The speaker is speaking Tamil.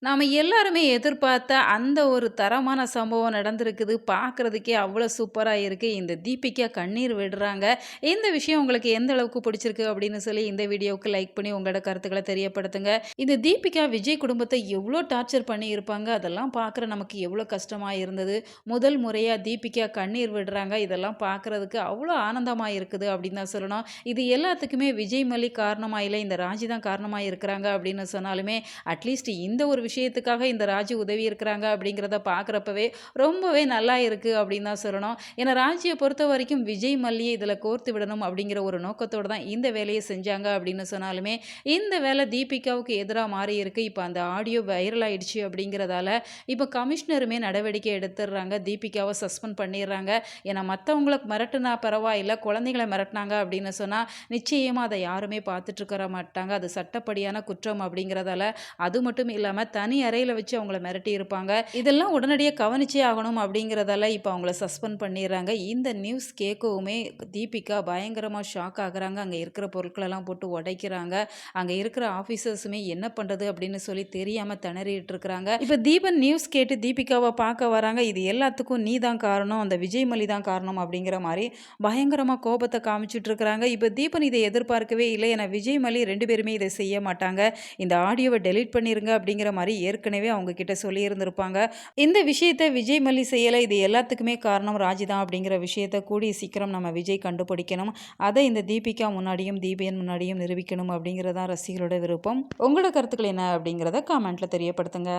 நாம எல்லாருமே எதிர்பார்த்த அந்த ஒரு தரமான சம்பவம் நடந்திருக்குது. பார்க்குறதுக்கே அவ்வளோ சூப்பரா இருக்கு. இந்த தீபிகா கண்ணீர் விடுறாங்க. இந்த விஷயம் உங்களுக்கு எந்த அளவுக்கு பிடிச்சிருக்கு அப்படின்னு சொல்லி இந்த வீடியோவுக்கு லைக் பண்ணி உங்களோட கருத்துக்கள தெரியப்படுத்துங்க. இந்த தீபிகா விஜய் குடும்பத்த எவ்வளோ டார்ச்சர் பண்ணியிருப்பாங்க. அதெல்லாம் பார்க்குற நமக்கு எவ்வளோ கஷ்டமா இருந்தது. முதல் முறையா தீபிகா கண்ணீர் விடுறாங்க. இதெல்லாம் பார்க்குறதுக்கு அவ்வளோ ஆனந்தமா இருக்குது அப்படின்னு தான் சொல்லணும். இது எல்லாத்துக்குமே விஜய் மல்லி காரணமா இல்ல, இந்த ராஜி தான் காரணமா இருக்கிறாங்க அப்படின்னு சொன்னாலுமே, அட்லீஸ்ட் இந்த ஒரு விஷயத்துக்காக இந்த ராஜி உதவி இருக்கிறாங்க அப்படிங்கிறத பார்க்குறப்பவே ரொம்பவே நல்லா இருக்கு அப்படின்னு தான் சொல்லணும். ஏன்னா ராஜியை பொறுத்த வரைக்கும் விஜய் மல்லியை இதில் கோர்த்து விடணும் அப்படிங்கிற ஒரு நோக்கத்தோடு தான் இந்த வேலையை செஞ்சாங்க அப்படின்னு சொன்னாலுமே, இந்த வேலை தீபிகாவுக்கு எதிராக மாறி இருக்கு. இப்போ அந்த ஆடியோ வைரல் ஆயிடுச்சு அப்படிங்கிறதால இப்போ கமிஷனருமே நடவடிக்கை எடுத்துடுறாங்க. தீபிகாவை சஸ்பெண்ட் பண்ணிடுறாங்க. ஏன்னா மற்றவங்களை மிரட்டுனா பரவாயில்ல, குழந்தைகளை மிரட்டினாங்க அப்படின்னு சொன்னால் நிச்சயமாக அதை யாருமே பார்த்துட்டு இருக்கிற மாட்டாங்க. அது சட்டப்படியான குற்றம் அப்படிங்கிறதால அது மட்டும் இல்லாமல் தனி அறையில் வச்சு அவங்கள மிரட்டி இருப்பாங்க. இதெல்லாம் உடனடியாக கவனிச்சே ஆகணும் அப்படிங்கிறதால இப்போ அவங்கள சஸ்பெண்ட் பண்ணிடுறாங்க. இந்த நியூஸ் கேட்கவுமே தீபிகா பயங்கரமாக ஷாக் ஆகுறாங்க. அங்கே இருக்கிற பொருட்களெல்லாம் போட்டு உடைக்கிறாங்க. அங்கே இருக்கிற ஆஃபீஸர்ஸுமே என்ன பண்ணுறது அப்படின்னு சொல்லி தெரியாமல் திணறிட்டு இருக்கிறாங்க. இப்போ தீபன் நியூஸ் கேட்டு தீபிகாவை பார்க்க வராங்க. இது எல்லாத்துக்கும் நீ தான் காரணம், அந்த விஜய் மல்லி தான் காரணம் அப்படிங்கிற மாதிரி பயங்கரமாக கோபத்தை காமிச்சிட்டு இருக்கிறாங்க. இப்போ தீபன் இதை எதிர்பார்க்கவே இல்லை. ஏன்னா விஜய் மல்லி 2 பேருமே இதை செய்ய மாட்டாங்க. இந்த ஆடியோவை டெலீட் பண்ணிருங்க அப்படிங்கிற மாதிரி ஏற்கனவே அவங்க கிட்ட சொல்லியிருந்திருப்பாங்க. இந்த விஷயத்தை விஜய் மல்லி செய்யலை, இது எல்லாத்துக்குமே காரணம் ராஜி தான் அப்படிங்கிற விஷயத்தை கூடிய சீக்கிரம் நம்ம விஜய் கண்டுபிடிக்கணும். அதை இந்த தீபிகா முன்னாடியும் தீபன் முன்னாடியும் நிரூபிக்கணும் அப்படிங்கிறதான் ரசிகர்களோட விருப்பம். உங்களோட கருத்துக்கள் என்ன அப்படிங்கிறத காமெண்ட்ல தெரியப்படுத்துங்க.